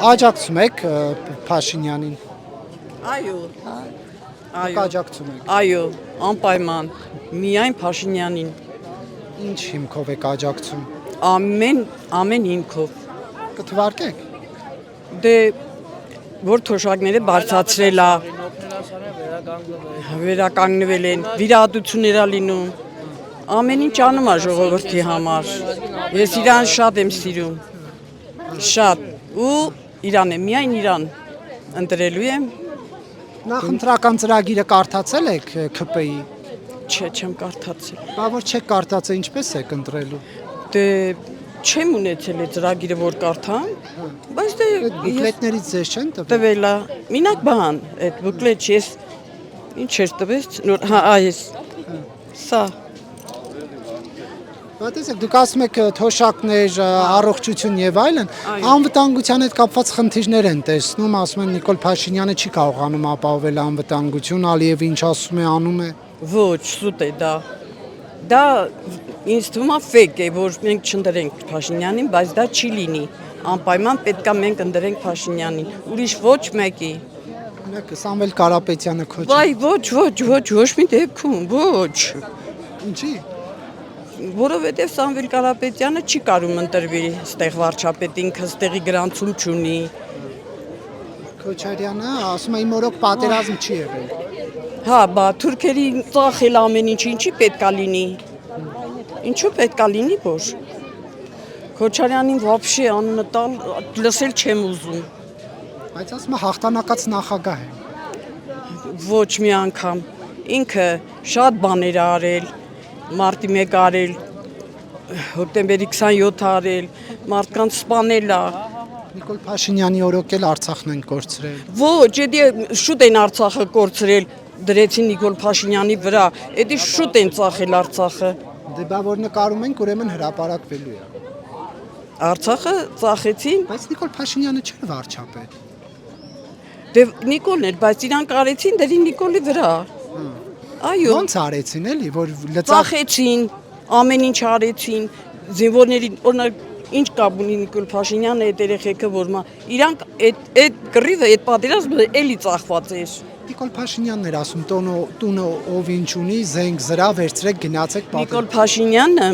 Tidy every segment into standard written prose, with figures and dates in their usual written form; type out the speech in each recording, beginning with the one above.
Աջակցում եք Փաշինյանին։ Այո, Դուք աջակցում եք։ այո, անպայման, միայն Փաշինյանին, Ինչ հիմքով եք աջակցում։ ամեն հիմքով, Կթվարկեք։ դե, որ թոշակները բարձացրել է, վերականգնվել են, վիրահատություններ ա լինում, ամեն ինչ անում է ժողովրդի համար, ես իրան շատ եմ սիրում, շատ, ու իրան եմ, միայն իրան ընտրելու եմ, Նախընտրական ծրագիրը կարդացել եք ՔՊ-ի։ չէ, չեմ կարդացել, Բա որ չեք կարդացել, ինչպես եք ընտրելու։ դե, չեմ ունեցել է ծրագիրը, որ կարդամ, բայց դե, Այդ բուկլետներից ձեզ չեն տվել։ տվել է, մինակ բան, այդ բուկլետ ես, ինչ էր տվեց, այս, սա, Բա տեսեք, դուք ասում եք թոշակներ, առողջություն եւ այլն, անվտանգության հետ կապված խնդիրներ են տեսնում, ասում են Նիկոլ Փաշինյանը չի կարողանում ապահովել անվտանգություն, Ալիևը ինչ ասում է, անում է։ ոչ, սուտ է դա ինձ թվում է ֆեկ է, որ մենք չընտրենք Փաշինյանին, բայց դա չի լինի, անպայման պետք է մենք ընտրենք Փաշինյանին, ուրիշ ոչ մեկի, Մեկը Սամվել Կարապետյանը քոչ։ վայ, ոչ մի դեպքում, ոչ, Ինչի։ որովհետև Սամվել Կարապետյանը չի կարում ընտրվի ստեղ վարչապետ, ինքը ստեղի գրանցում չունի, Քոչարյանը ասում է իմ օրոք պատերազմ չի եղել։ հա, բա թուրքերի ծախել ամեն ինչ, ինչի պետք է լինի, ինչու պետք է լինի, որ Քոչարյանին վաբշե անունը տալ, լսել չեմ ուզում, Բայց ասում է հաղթանակած նախագահ է։ ոչ մի անգամ, ինքը շատ բաներ ա արել, մարտի 1 արել, հոկտեմբերի 27 արել, մարդկանց սպանել ա, Նիկոլ Փաշինյանի օրոք էլ Արցախն են կորցրել։ ոչ, էդի շուտ են Արցախը կորցրել, դրեցին Նիկոլ Փաշինյանի վրա, էդի շուտ են ծախել Արցախը, Դե բա որ նկարում են, ուրեմն հրապարակվելու է։ Արցախը ծախեցին, Բայց Նիկոլ Փաշինյանը չէր վարչապետ։ դե Նիկոլն էր, բայց իրանք արեցին դրին Նիկոլի վրա, այո, Ոնց արեցին էլի, որ լծախ ծախեցին, ամեն ինչ արեցին, զինվորներին, օրինակ, ինչ կապ ունի Նիկոլ Փաշինյանը այդ երեխեքը, որ իրանք այդ կռիվը, այդ պատերազմը էլի ծախված էր, Նիկոլ Փաշինյանն էր ասում տունը ով ինչ ունի, զենք զրա վերցրեք գնացեք Նիկոլ Փաշինյանը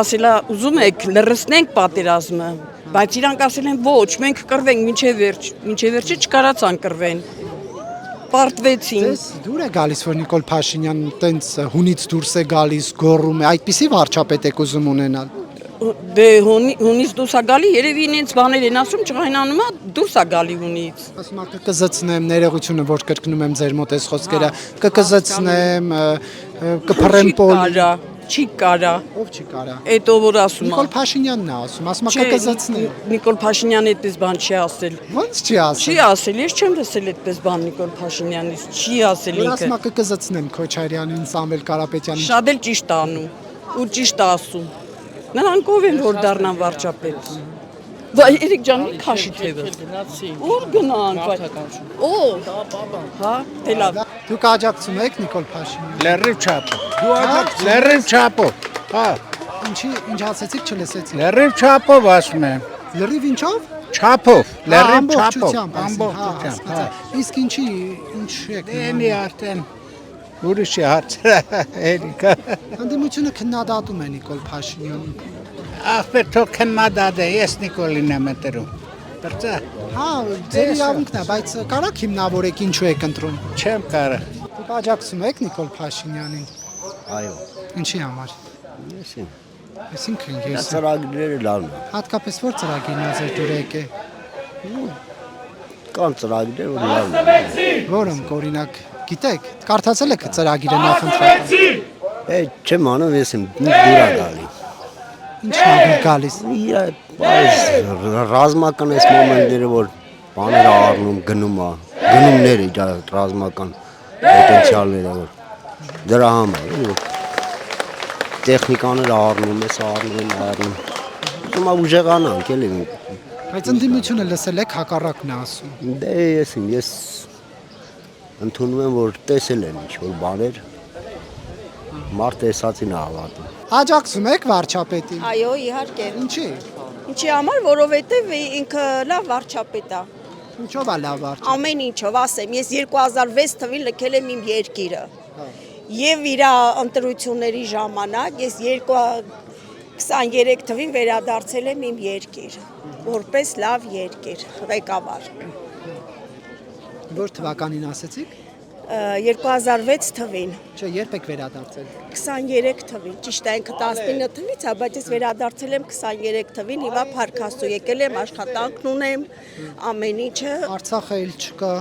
ասել է ուզում եք լրացնենք պատերազմը, բայց իրանք ասել են ոչ, մենք կռվենք մինչև վերջը չկարացան կռվեն, պարտվեցին, Ձեզ դուր է գալիս, որ Նիկոլ Փաշինյանն տենց հունից դուրս է գալիս, գոռում է, այդպիսի վարչապետ եք ուզում ունենալ։ դե հունից դուրս է գալի, երևի ինձ բաներ են ասում, ջղայնանում է, դուրս է գալի հունից, Ասում է կկզծնեմ ներողությունը, որ կրկնում եմ ձեր մոտ այս խոսքերը, կկզծնեմ, կփռեմ պոլ։ չի կարա, Ով չի կարա։ այդ ով որ ասում Նիկոլ է, Փաշինյանն է ասում, ասում է կկզծնեմ։ Նիկոլ Փաշինյանը այդպես բան չի ասել, Ոնց չի ասում։ չի ասել, ես չեմ լսել այդպես բան Նիկոլ Փաշինյանից, չի ասել Որ ինքը, ասում է կկզծնեմ Քոչարյանին, Սամվել Կարապետյանին։ շատ էլ ճիշտ է անում, ու ճիշտ է ասում, նրանք ով են որ դառնան վարչապետ, վայ Երիկ ջան, մի քաշի թևը, ուր գնանք, օ, հա, դե լավ, Դուք աջակցում եք Նիկոլ Փաշինյանին։ Լերիվ չափը։ Դու աջակ լերիվ չափով։ Հա, Ինչ ասեցիք չլսեցի։ լերիվ չափով ասում եմ։ Լրիվ ինչով։ Չափով, լերիվ չափով, Ամբողջությամբ։ ամբողջությամբ, հա։ Իսկ ինչ եք։ Էնի արդեն ուրիշի հարցը էլիկա։ Հանդիմությունը քննադատում է Նիկոլ Փաշինյանին։ Ախպեր թող քննադատե, ես Նիկոլին եմ ընտրում։ Բրծա, Հա, ձեր իրավունքն է, բայց կարաք հիմնավորեք ինչու եք ընտրում։ չեմ կարող։ Դուք աջակցում եք Նիկոլ Փաշինյանին։ Այո, Ինչի համար։ եսին։ Այսինքն ես Ծրագրերը լավն են։ հատկապես որ ծրագիրն է ձեր դուր եկե։ Կան ծրագրեր, որ լավն են։ Որոնք օրինակ գիտեք, կարդացել եք ծրագիրը նախընտրական։ Չեմ անում, ես եմ դուրա գալի։ Ինչն է դուր գալիս։ Ռազմական այս մոմենտները, որ բաներ առնում, գնումներ իրա ռազմական պոտենցիալները, որ դրա համար, որ տեխնիկաները առնում, ես առնում։ Ուզում եմ ուժեղանանք, էլի։ Բայց ընդդիմությունը լսել եք հակառակն է ասում։ Դե ես ընդունում եմ, որ տեսել եմ ինչ-որ բաներ, մարդ տեսածին է հավատում։ Աջակցում եք վարչապետին։ Այո, իհարկե։ Ինչի։ Ինչի համար, որովհետև ինքը լավ վարչապետ է։ Ինչով է լավ արժե։ Ամեն ինչով ասեմ, ես 2006 թվին լքել եմ իմ երկիրը։ Եվ իր ընտրությունների ժամանակ ես 2023 թվին վերադարձել եմ իմ երկիր, որպես լավ երկիր, ղեկավար։ Որ թվականին ասեցիք։ 2006 թվին, Չէ, երբ եք վերադարձել։ 23 թվին, ճիշտ է ինքը 19 թվից, բայց ես վերադարձել եմ 23 թվին, հիմա փառքաստու եկել եմ, աշխատանքն ունեմ, ամեն ինչը։ Արցախը էլ չկա։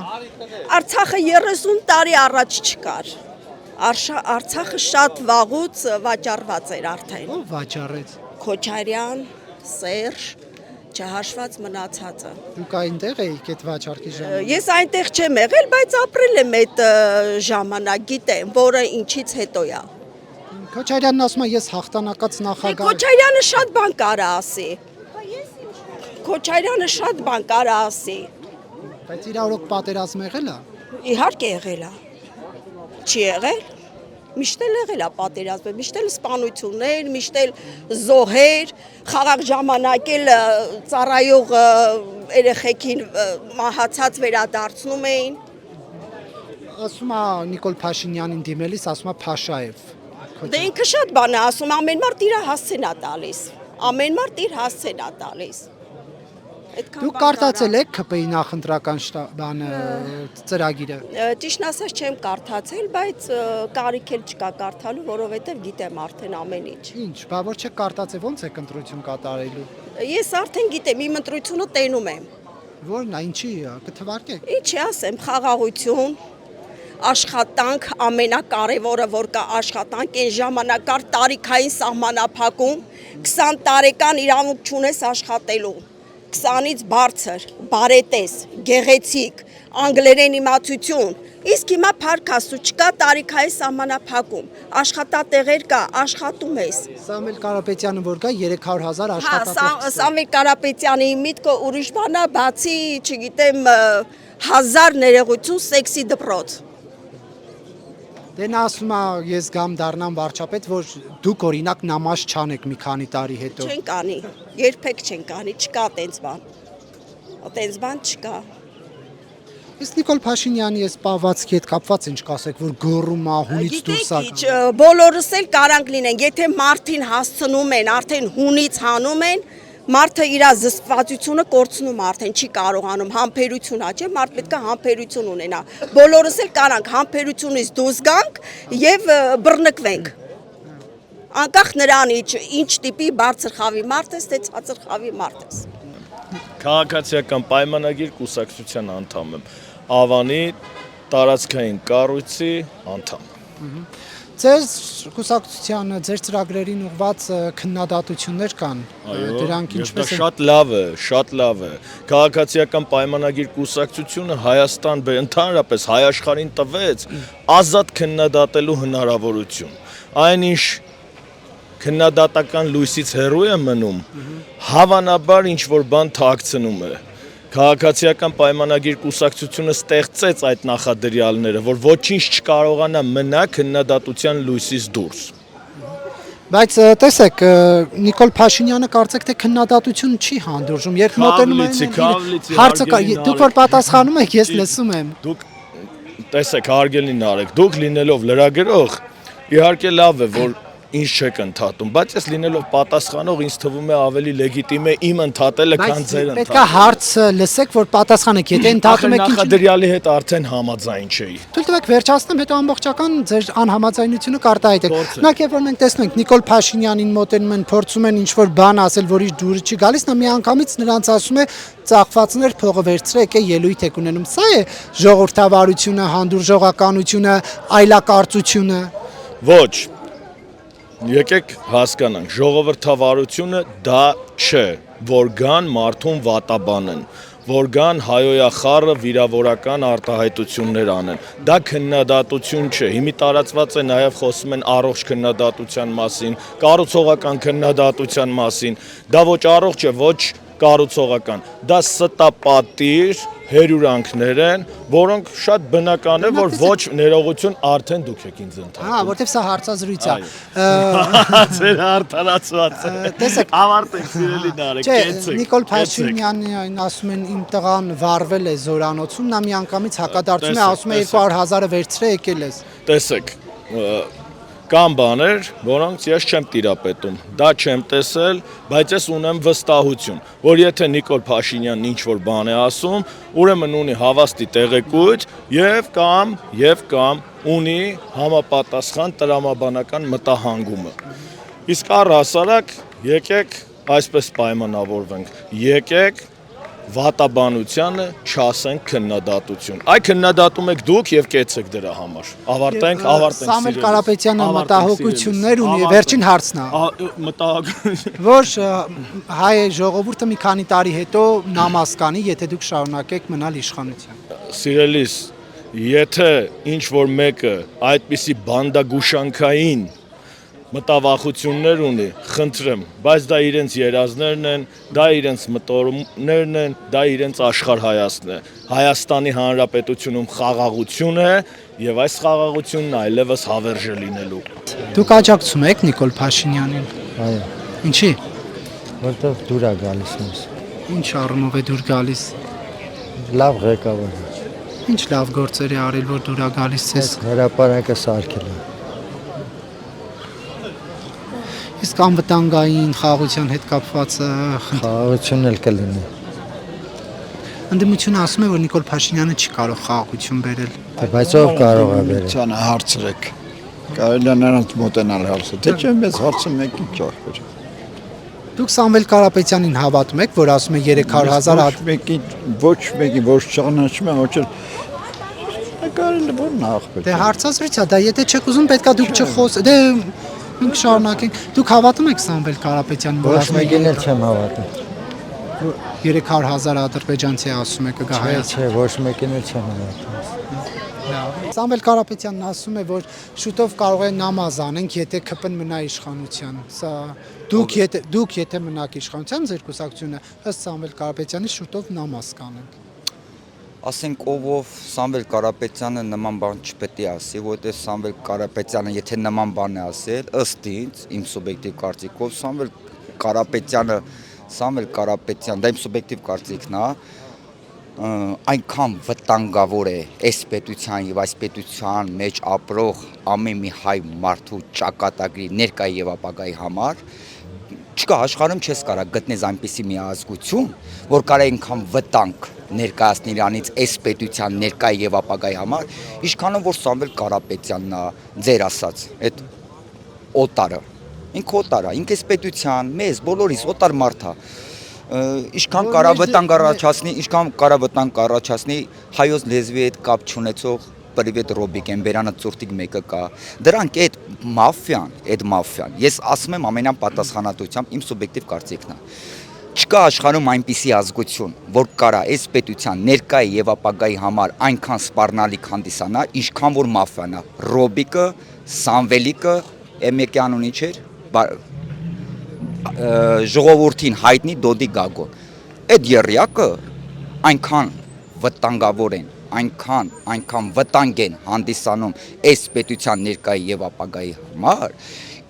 Արցախը 30 տարի առաջ չկար։ Արցախը շատ վաղուց վաճառված էր արդեն։ Ո՞վ վաճառեց։ Քոչարյան, Սերժ, չհաշված մնացածը։ Դուք այնտեղ էիք այդ վաճառքի ժամանակ։ Ես այնտեղ չեմ եղել, բայց ապրել եմ այդ ժամանակ, գիտեմ, որը ինչից հետո է։ Քոչարյանն ասում է, ես հաղթանակած նախագահ։ Քոչարյանը շատ բան կարա ասի։ Քոչարյանը շատ բան կարա ասի։ Բայց իր օրոք պատերազմ եղել է։ Իհարկե եղել է։ Չի եղել։ Միշտ էլ եղել է պատերազմը, միշտ էլ սպանություններ, միշտ էլ զոհեր, խաղաղ ժամանակ էլ ծառայող երեխեքին մահացած վերադարձնում էին։ Ասում է Նիկոլ Փաշինյանին դիմելիս, ասում է Փաշաև։ Դե ինքը շատ բան է ասում, ամեն մարդ իր հասցեն է տալիս։ Ամեն մարդ իր հասցեն է տալիս։ Դուք կարդացել եք ԿՊ-ի նախընտրական ծրագիրը։ Ճիշտն ասած չեմ կարդացել, բայց կարիք էլ չկա կարդալու, որովհետև գիտեմ արդեն ամեն ինչ։ Ինչ, բա որ չեք կարդացել, ո՞նց եք ընտրություն կատարելու։ Ես արդեն գիտեմ, իմ ընտրությունը տենում եմ։ Որն է, ինչի կթվարկեք։ Ինչի ասեմ, խաղաղություն, աշխատանք, ամենակարևորը որ կա աշխատանք, այն ժամանակ կար տարիքային սահմանափակում, 20 տարեկան իրավունք չունես աշխատելու, 20-ից բարձր, բարետես, գեղեցիկ, անգլերեն իմացություն, իսկ հիմա փառքաստու չկա տարիքային սահմանափակում, աշխատատեղեր կա, աշխատում ես։ Սամվել Կարապետյանը որ գա 300,000 աշխատատեղ։ Սամվել Կարապետյանի միտքը ուրիշ բան է, բացի, չգիտեմ, 1000 ներողություն սեքսի դպրոց։ Դե նա ասում է, ես գամ դառնամ վարչապետ, որ դուք օրինակ նամազ չանեք մի քանի տարի հետո։ Չենք անի, երբեք չենք անի, չկա տենց բան։ Տենց բան չկա։ Իսկ Նիկոլ Փաշինյանի այս պահվածքի հետ կապված ինչ կասեք, որ գոռում է, հունից դուրս է։ Բոլորս էլ կարանք լինեն, եթե մարդին հասցնում են, արդեն հունից հանում են, մարդը իր զսպվածությունը կորցնում արդեն չի կարողանում, համբերություն է, չէ՞, մարդ պետք է համբերություն ունենա։ Բոլորս էլ կարանք համբերությունից դուրս գանք եւ բռնկվենք։ Անկախ նրանից ինչ տիպի բարձր խավի մարդ ես, թե ցածր խավի մարդ ես։ Քաղաքացիական պայմանագիր կուսակցության անդամ եմ։ Ավանի տարածքային կառույցի անդամ։ Ձեր կուսակցության, ձեր ծրագրերին ուղղված քննադատություններ կան։ Դրանք ինչպես են։ Շատ լավ է, շատ լավ է։ Քաղաքացիական պայմանագիր կուսակցությունը Հայաստան ընդհանրապես հայ աշխարհին տվեց ազատ քննադատելու հնարավորություն։ Այնինչ քննադատական լույսից հեռու է մնում, հավանաբար ինչ որ բան թաքցնում է։ Քաղաքացիական պայմանագիր կուսակցությունը ստեղծեց այդ նախադրյալները, որ ոչինչ չկարողանա մնա քննադատության լույսից դուրս։ Բայց տեսեք, Նիկոլ Փաշինյանը կարծեք թե քննադատություն չի հանդուրժում, երբ մոտենում են հարցը դուք որ պատասխանում եք, ես լսում եմ։ Դուք տեսեք, հարգելին արեք, դուք լինելով լրագրող, իհարկե լավ է, որ ինչ չեք ընդհատում, բայց ես լինելով պատասխանող ինձ թվում է ավելի լեգիտիմ է իմ ընդհատելը, քան ձեր ընդհատելը։ Պետք է հարցը լսեք, որ պատասխանեք, եթե ընդհատում եք նախադրյալի հետ արդեն համաձայն չէի։ Թույլ տվեք վերջացնեմ, հետո ամբողջական ձեր անհամաձայնությունը կարտահայտեք։ Նախ երբ որ մենք տեսնում ենք Նիկոլ Փաշինյանին մոտենում են, փորձում են ինչ-որ բան ասել, որ իր դուրը չի գալիս, նա միանգամից նրանց ասում է ծախվածներ փողը վերցրեք, ելույթ եք ունենում։ Սա է ժողովրդավարությունը, հանդուրժողականությունը, այլակարծությունը։ Ոչ։ Եկեք հասկանանք, ժողովրդավարությունը դա չէ, որ գան մարդուն վատաբանեն, որ գան հայոյախառը վիրավորական արտահայտություններ անեն։ Դա քննադատություն չէ։ Հիմի տարածված է նաև խոսում են առողջ քննադատության մասին, կառուցողական քննադատության մասին։ Դա ոչ առողջ է, ոչ կառուցողական, դա ստապատիր հերյուրանքներ են, որոնք շատ բնական է, որ ոչ ներողություն արդեն դուք եք ինձ ընդհատում։ Հա, որտեվ սա հարցազրույց է։ Ձեր արդարացված է։ Տեսեք, ավարտեք սիրելի Նարեկ, Չէ, կեցեք։ Նիկոլ Փաշինյանին ասում են իմ տղան վարվել է զորանոցում, նա միանգամից հակադարձում է, ասում է 200,000-ը վերցրե եկել ես։ Տեսեք, կան բաներ, որոնց ես չեմ տիրապետում, դա չեմ տեսել, բայց ես ունեմ վստահություն, որ եթե Նիկոլ Փաշինյանն ինչ-որ բան է ասում, ուրեմն ունի հավաստի տեղեկույթ եւ կամ ունի համապատասխան տրամաբանական մտահանգումը։ Իսկ առհասարակ եկեք այսպես պայմանավորվենք, եկեք վատաբանությանը չասենք քննադատություն։ Այ քննադատում եք դուք եւ կեցեք դրա համար։ Ավարտենք Սամվել Կարապետյանը մտահոգություններ ունի, վերջին հարցն է։ Մտահոգություն։ Որ հայ ժողովուրդը մի քանի տարի հետո նամազ կանի, եթե դուք շարունակեք մնալ իշխանության։ Սիրելիս, եթե ինչ որ մեկը այդպիսի բանդագուշանքային մտավախություններ ունի, խնդրեմ, բայց դա իրենց երազներն են, դա իրենց մտորումներն են, դա իրենց աշխարհայացքն է։ Հայաստանի Հանրապետությունում խաղաղություն է եւ այս խաղաղությունն այլևս հավերժ է լինելու։ Դուք աջակցում եք Նիկոլ Փաշինյանին։ Այո, Ինչի՞։ որտեղ դուր է գալիս ինձ։ Ինչ առումով է դուր գալիս։ Լավ ղեկավար է։ Ինչ լավ գործեր է արել, որ դուր է գալիս ես։ Հրապարակը սարքել է։ Իսկ անվտանգային խաղաղության հետ կապված Խաղաղությունն էլ կլինի։ ընդդիմությունը ասում է, որ Նիկոլ Փաշինյանը չի կարող խաղաղություն բերել։ Բայց ով կարող է բերել։ Ցանը հարցրեք։ Կարելի է նրանց մոտենալ հարցը։ Թե չէ մեզ հարցը մեկի ճախր։ Դուք Սամվել Կարապետյանին հավատում եք, որ ասում է 300,000 ոչ մեկի ոչ ճանաչում է, ոչ կարելի որ նախ։ Դե հարցազրույց է, դա եթե չեք ուզում պետքա դուք չխոս։ Դե մենք շարունակենք։ Դուք հավատում եք Սամվել Կարապետյանին, որ Ոչ ասում է մեկին էլ չեմ հավատում։ 300,000 ադրբեջանցի ասում է կգա Հայաստան։ Չէ, ոչ մեկին էլ չեմ հավատում։ Սամվել Կարապետյանն ասում է, որ շուտով կարող է նամազ անենք, եթե ԿՊ-ն մնա իշխանության։ Սա դուք եթե մնաք իշխանության, ձեր կուսակցությունը ըստ Սամվել Կարապետյանի շուտով նամազ կանենք։ Ասենք ով Սամվել Կարապետյանը նման բան չպետք է ասի, որովհետև Սամվել Կարապետյանը եթե նման բան է ասել, ըստ ինձ, իմ սուբյեկտիվ կարծիքով Սամվել Կարապետյան, դա իմ սուբյեկտիվ կարծիքն է, այնքան վտանգավոր է այս պետության եւ այս պետության մեջ ապրող ամեն մի հայ մարդու ճակատագրի ներկայ եւ ապագայի համար, չկա աշխարհում չես կարա գտնես այնպիսի մի ազգություն, որ կարա այնքան վտանգ ներկայացնել իրանից այս պետության ներկայ եւ ապագայի համար, ինչքանով որ Սամվել Կարապետյանն է, ձեր ասած, այդ օտարը, ինքը օտար է, ինքը այս պետության, մեզ, բոլորիս օտար մարդ է, ինչքան կարա վտանգ առաջացնի հայոց լեզվի հետ կապ չունեցող Պրիվետ Ռոբիկեն, Բերանը ծուրտիկ մեկը կա, դրանք այդ մաֆիան, ես ասում եմ ամենապատասխանատվությամբ իմ սուբյեկտիվ կարծիքն է, չկա աշխարհում այնպիսի ազգություն, որ կարա այս պետության ներկայ եւ ապագայի համար այնքան սպառնալիք հանդիսանա, ինչքան որ մաֆիան է, Ռոբիկը, Սամվելիկը, Էմեկյան ունի չէր, ժողովրդին հայտնի Դոդի Գագոն, այդ երյակը այնքան վտանգավոր են, այնքան վտանգ են հանդիսանում այս պետության ներկայի եւ ապագայի համար,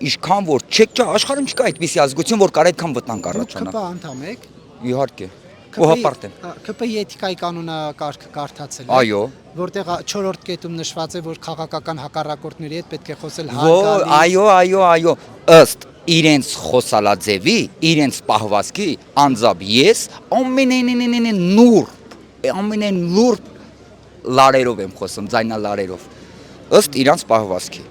ինչքան որ չեք աշխարհում չկա այդպիսի ազգություն, որ կարող այդքան վտանգ առաջանա։ ԿՊ անդամ եք։ Իհարկե։ Ուղղապարտ եմ։ ԿՊ-ի էթիկայի կանոնակարգը կարդացել եք։ Այո։ Որտեղ 4-րդ կետում նշված է, որ քաղաքական հակառակորդների հետ պետք է խոսել Այո, ըստ իրենց խոսալաձևի, իրենց պահվածքի անձամբ ես ամենայն նուրբ լարերով եմ խոսում, ձայնալարերով, ըստ իրանց պահվածքի։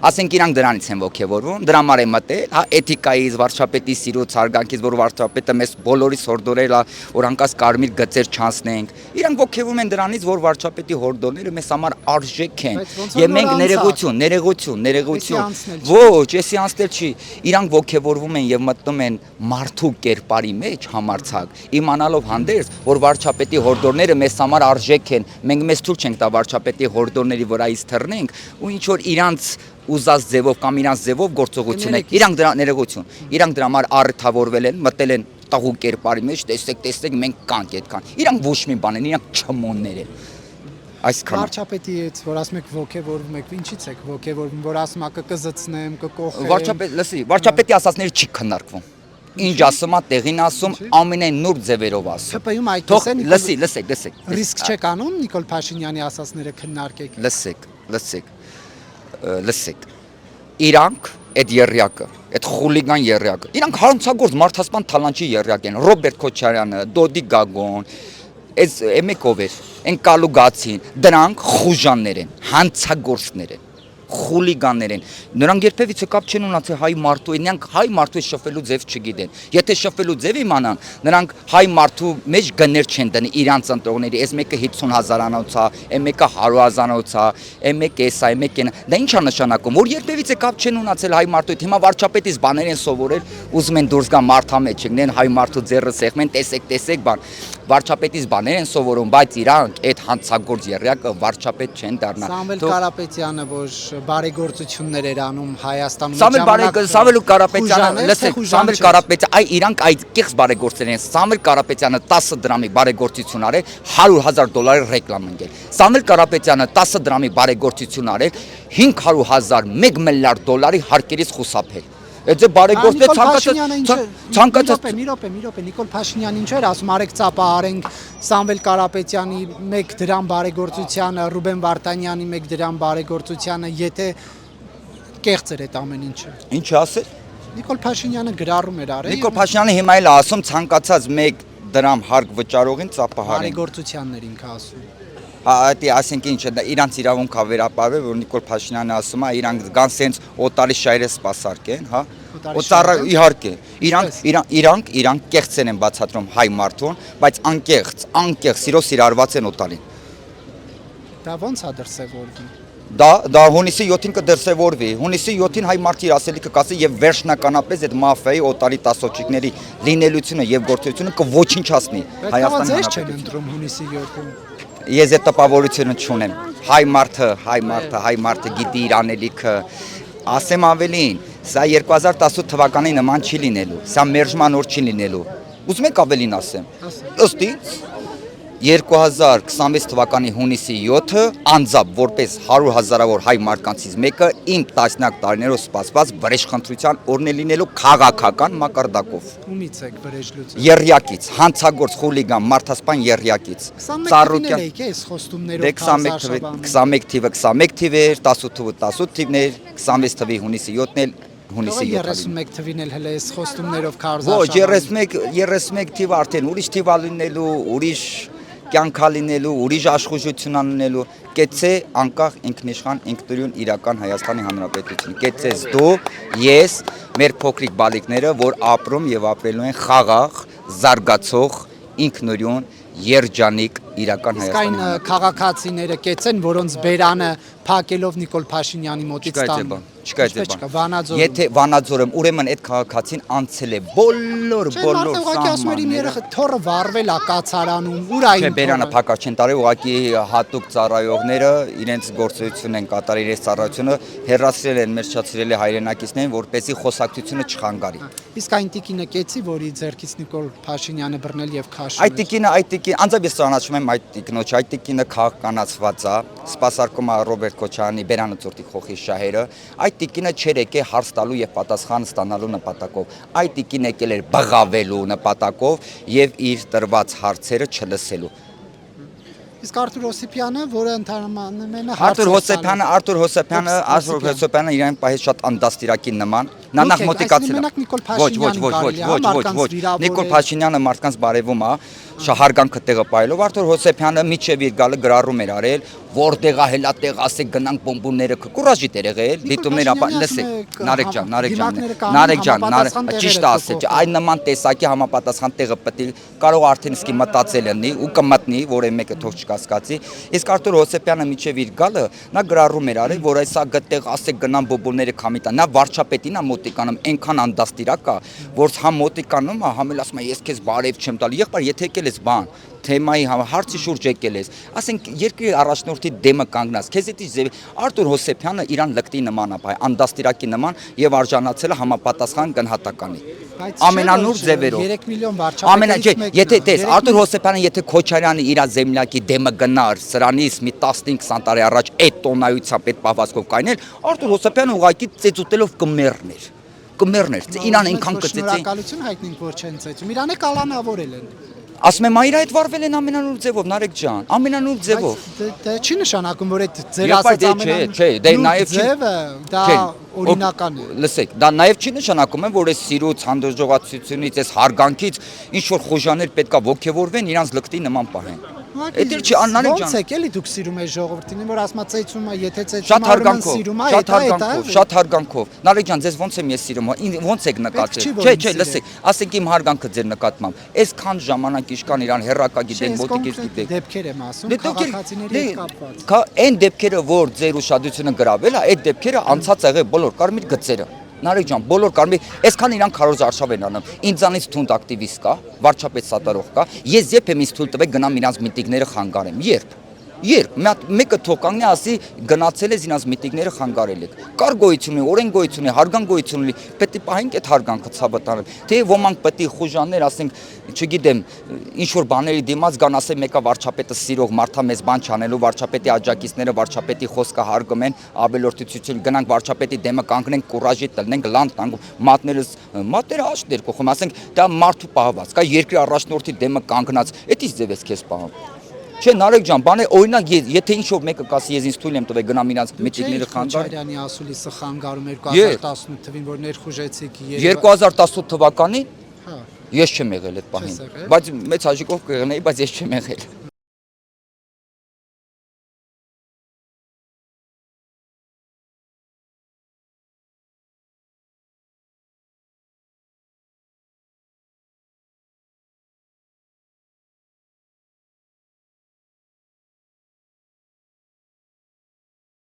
Ասենք իրանք դրանից են ոգևորվում, դրա համար է մտել, հա, էթիկայից, վարչապետի սիրուց, հարգանքից, որ վարչապետը մեզ բոլորիս հորդորել է, որ հանկարծ կարմիր գծեր չանցնենք։ Իրանք ոգևորվում են դրանից, որ վարչապետի հորդորները մեզ համար արժեք են։ Եվ մենք ներեգություն։ Ոչ, էսի անցնել չի։ Իրանք ոգևորվում են եւ մտնում են մարդու կերպարի մեջ համարցակ, իմանալով հանդերձ, որ վարչապետի հորդորները մեզ համար արժեք են։ Մենք մեզ թույլ չենք տա վարչապետի հորդորների վրայից թռնենք ու ինչ որ իրանց ուզած ձևով կամ իրանց ձևով գործողություն է, իրանք դրա ներեգություն, իրանք դրա համար առթավորվել են, մտել են կատաղու կերպարի մեջ, տեսեք, մենք կանք այդքան։ Իրանք ոչ մի բան են, իրանք չմոններ են։ Այսքան։ Վարչապետի հետ, որ ասում եք ոգևորվում եք, ինչից եք ոգևորվում, որ ասում ա կկզծնեմ, կկոխեմ։ Վարչապետի ասածները չի քննարկվում։ Ինչ ասում ա, տեղին ասում, ամենայն նուրբ ձևերով ասում։ ՀՊ-ում այդպես են։ Լսեք։ Ռիսկ չեք անում Նիկոլ Փաշինյանի ասածները քննարկեք։ Լսեք։ Իրանք այդ երրյակը, այդ խուլիգան երրյակը, իրանք հարցագործ մարդասպան թալանչի երրյակ են, Ռոբերտ Քոչարյանը, Դոդի Գագոն, այս եմեկով էր, այն կալուգացին, դրանք խուժաններ են, հանցագործներ են, խուլիգաններ են, նրանք երբևիցե կապ չեն ունեցել հայ մարդու, նրանք հայ մարդու շփվելու ձև չգիտեն, եթե շփվելու ձև իմանան, նրանք հայ մարդու մեջ գներ չեն դնի իրանց ընտրողների, այս մեկը 50,000-անոց է, այն մեկը 100,000-անոց է, այն մեկը էս է, այն մեկը դա ի՞նչ է նշանակում, որ երբևիցե կապ չեն ունեցել հայ մարդու հետ, հիմա վարչապետից բաներ են սովորել, ուզում են դուրս գան մարդամեջ չգնեն, հայ մարդու ձեռը սեղմեն, տեսեք բան, վարչապետից բաներ են սովորում, բայց իրանք այդ հանցագործ երրյակը վարչապետ չեն դառնա։ Սամվել Կարապետյանը, որ բարեգործություններ էր անում Հայաստանում, Սամվել Կարապետյանը, լսեք, Սամվել Կարապետյանը, իրանք այդ կեղծ բարեգործներ են։ Սամվել Կարապետյանը 10 դրամի բարեգործություն արել, $100,000 ռեկլամ ընկել։ Սամվել Կարապետյանը 10 դրամի բարեգործություն արել, $500,000, $1 միլիարդ հարկերից խուսափել։ Այդ բարեգործները ցանկացած մի րոպե Նիկոլ Փաշինյանը ինչ էր ասում, արեք ծապա արենք Սամվել Կարապետյանի 1 դրամ բարեգործությանը, Ռուբեն Վարդանյանի 1 դրամ բարեգործությանը, եթե կեղծ էր այդ ամեն ինչը։ Ինչ ասել։ Նիկոլ Փաշինյանը գրառում էր արել։ Նիկոլ Փաշինյանը հիմա էլ ասում ցանկացած 1 դրամ հարկ վճարողին ծապահարեն։ Բարեգործությաններ ինքը ասում։ Այդ ասենք ինչ է, իրանց իրավունք է վերապարվել, որ Նիկոլ Փաշինյանը ասում է, իրանք կան սենց օտարի շայրը սպասարկեն, հա։ Օտարը իհարկե, իրանք կեղծեն են բացատրում հայ մարդուն, բայց անկեղծ, սիրո սիրարված են օտարին։ Դա ո՞նց է դրսևորվում։ Դա հունիսի 7-ին կդրսևորվի։ Հունիսի 7-ին հայ մարդի իր ասելիքը կասի եւ վերջնականապես այդ մաֆիայի օտարի տասոճիկների լինելությունը եւ գործունեությունը կոչնչացնի Հայաստանի Հանրապետությունը։ Չեն ընտրում հունիսի 7-ին։ Ես այդ տպավորությունը չունեմ։ Հայ մարդը գիտի իր անելիքը։ Ասեմ ավելին, սա 2018 թվականի նման չի լինելու։ Սա մերժման օր չի լինելու։ Ուզում եք ավելին ասեմ։ Ըստ ինձ 2026 թվականի հունիսի 7-ը անձամբ որպես 100,000-ավոր հայ մարդկանցից մեկը իմ տասնյակ տարիներով սպասված վրեժխնդրության օրն է լինելու քաղաքական մակարդակով։ Ումից եք վրեժլուծում։ Երրյակից, հանցագործ խուլիգան, մարդասպան երրյակից։ Ծառուկյան եք էս խոստումներով 21 թիվը էր, 18 թիվը 18 թիվներ, 26 թվի հունիսի 7-ն էլ հունիսի 31 թվին էլ հələ էս խոստումներով Ոչ, 31 թիվը արդեն ուրիշ թիվա լինելու, ուրիշ կյանքա լինելու, ուրիշ աշխուժություն անելու, կեցե անկախ ինքնիշխան ինքնուրույն իրական Հայաստանի Հանրապետություն։ Կեցես դու, ես, մեր փոքրիկ բալիկները, որ ապրում եւ ապրելու են խաղաղ, զարգացող, ինքնուրույն, երջանիկ իրական Հայաստանի։ Իսկ այն քաղաքացիները կեցեն, որոնց բերանը փակելով Նիկոլ Փաշինյանի մոտից տան։ Չկա այդ բան։ Եթե Վանաձորում, ուրեմն այդ քաղաքացին անցել է բոլոր սահմանները։ Թորը վառվել է կացարանում, ուր այն։ Չէ, բերանը փակած չեն տարի, ուղղակի հատուկ ծառայողները իրենց գործողությունն են կատարել, իրենց ծառայությունը հեռացրել են, մերժացրել է հայրենակիցներին, որպեսզի խոսակցությունը չխանգարի։ Իսկ այն տիկինը կեցի, որի ձեռքից Նիկոլ Փաշինյանը բռնել եւ քաշել։ Այդ տիկինը, անձամբ ես ճանաչում եմ այդ տիկնոջ, այդ տիկինը քաղաքականացված է, սպասարկում է Ռոբերտ Քոչարյանի բերանը ծորտի խոխի շահերը, այդ տիկինը չէր եկել հարց տալու եւ պատասխան ստանալու նպատակով, այդ տիկինը եկել էր բղավելու նպատակով եւ իր տրված հարցերը չլսելու։ Իսկ Արթուր Հոսեփյանը, որը ընդհանրապես Արթուր Հոսեփյանը իրեն պահեց շատ անդաստիրակի նման, նա նախ մոտիկացել է։ Ոչ, Նիկոլ Փաշինյանը մարդկանց բարևում է, շահարգանքը տեղը պայելով, Արթուր Հոսեփյանը միջև իր գալը գրառում էր արել, որտեղ է հելա տեղ ասեք գնանք բոմբուները կուրաժի տեղ եղել, դիտումներ ապա լսեք, Նարեկ ջան, ճիշտ ասեց, այն նման տեսակի համապատասխան տեղը պետք է կարող արդեն իսկի մտածել լինի ու կմտնի, որ այն մեկը թող չկասկածի, իսկ Արթուր Հոսեփյանը միջև իր գալը նա գրառում էր արել, որ այսա գտեղ ասեք գնան բոմբուները քամիտա, նա վարչապետին է մոտիկանում, այնքան անդաստիրակ է, որ համ մոտիկանում է, համ էլ ասում է ես քեզ բարև չեմ տալու, եղբայր, եթե եկել ես բան թեմայի հարցի շուրջ եկել ես, ասենք երկրի առաջնորդի դեմը կանգնած, քեզ էդի ձև Արտուր Հոսեփյանը իրան լկտի նման է, անդաստիրակի նման եւ արժանացել է համապատասխան գնահատականի։ Ամենանուր ձևերով 3 միլիոն վարչապետից եթե տես Արտուր Հոսեփյանը եթե Քոչարյանը իր земլյակի դեմը գնար սրանից մի 15-20 տարի առաջ այդ տոնայությամբ այդ պահվածքով կայնել, Արտուր Հոսեփյանը ուղղակի ծեծուտելով կմեռներ, իրան այնքան կծեծեին։ Շնորհակալություն հայտնենք, որ չեն ծեծում։ Իրանը կալանավորել են։ Ասում եմ, իր այդ վարվել են ամենանուր ձևով, Նարեկ ջան, ամենանուր ձևով։ Դա չի նշանակում, որ այդ ձեր ասած ամենանուր ձևը դա օրինական է։ Լսեք, դա նաև չի նշանակում, որ այս սիրուց, հանդուրժողացությունից, այս հարգանքից ինչ որ խոժաներ պետքա ողջևորվեն, իրանց լկտի նման պահեն։ Էդել չի Նարեկ ջան։ Ոնց է էլի դուք սիրում եք ժողովրդին, որ ասма ծեծում է, եթե ծեծում է, սիրում է, շատ հարգանքով։ Նարեկ ջան, ձեզ ոնց եմ ես սիրում, ոնց եք նկատել։ Չէ, լսեք, ասեք իմ հարգանքը ձեր նկատմամբ։ Այսքան ժամանակ իշքան իրան հերրակագի դեն մոտիկից գիտեք։ Դեպքեր եմ ասում, քաղաքացիների հետ կապված։ Այն դեպքերը, որ ձեր ուշադրությունը գրավել է, այդ դեպքերը անցած եղել բոլոր կարմիր գծերը։ Նարեկ ջան, բոլոր կարմիր, այսքան իրան քարոզ արշավ են անում։ Ինձանից թունդ ակտիվիստ կա, վարչապետ սատարող կա։ Ես երբ եմ ինձ թույլ տվել գնամ իրանց միտինգները խանգարեմ։ Երբ մեկը թող կանգնի ասի գնացել ես իրանց միտինգները խանգարել եք։ Կար գոյություն ունի, օրենք գոյություն ունի, հարգանք գոյություն ունի, պետք է պահենք այդ հարգանքը ցավտանել։ Թե ոմանք պետք է խոժաններ, ասենք, չգիտեմ, ինչ որ բաների դիմաց գան ասեն մեկը վարչապետը սիրող մարդա մեզ բան չանելու, վարչապետի աջակիցները վարչապետի խոսքը հարգում են, ավելորդություն գնանք վարչապետի դեմը կանգնենք, կուրաժի տնենք, լանդ տանք, մատները աշտեր կողմ, ասենք, դա մարդու պահված, կա երկրի առաջնորդի դեմը կանգնած, էդից ձև ես քեզ պահում։ Չէ, Նարեկ ջան, բանը օրինակ եթե ինչ որ մեկը կասի ես ինձ թույլ եմ տվել գնամ իրանց միտինգները խանգարեմ։ Քոչարյանի ասուլիսը խանգարում 2018 թվին, որ ներխուժեցիք 2018 թվականին հա ես չեմ եղել այդ պահին, բայց մեծ հաջիկով կեղնեի, բայց ես չեմ եղել։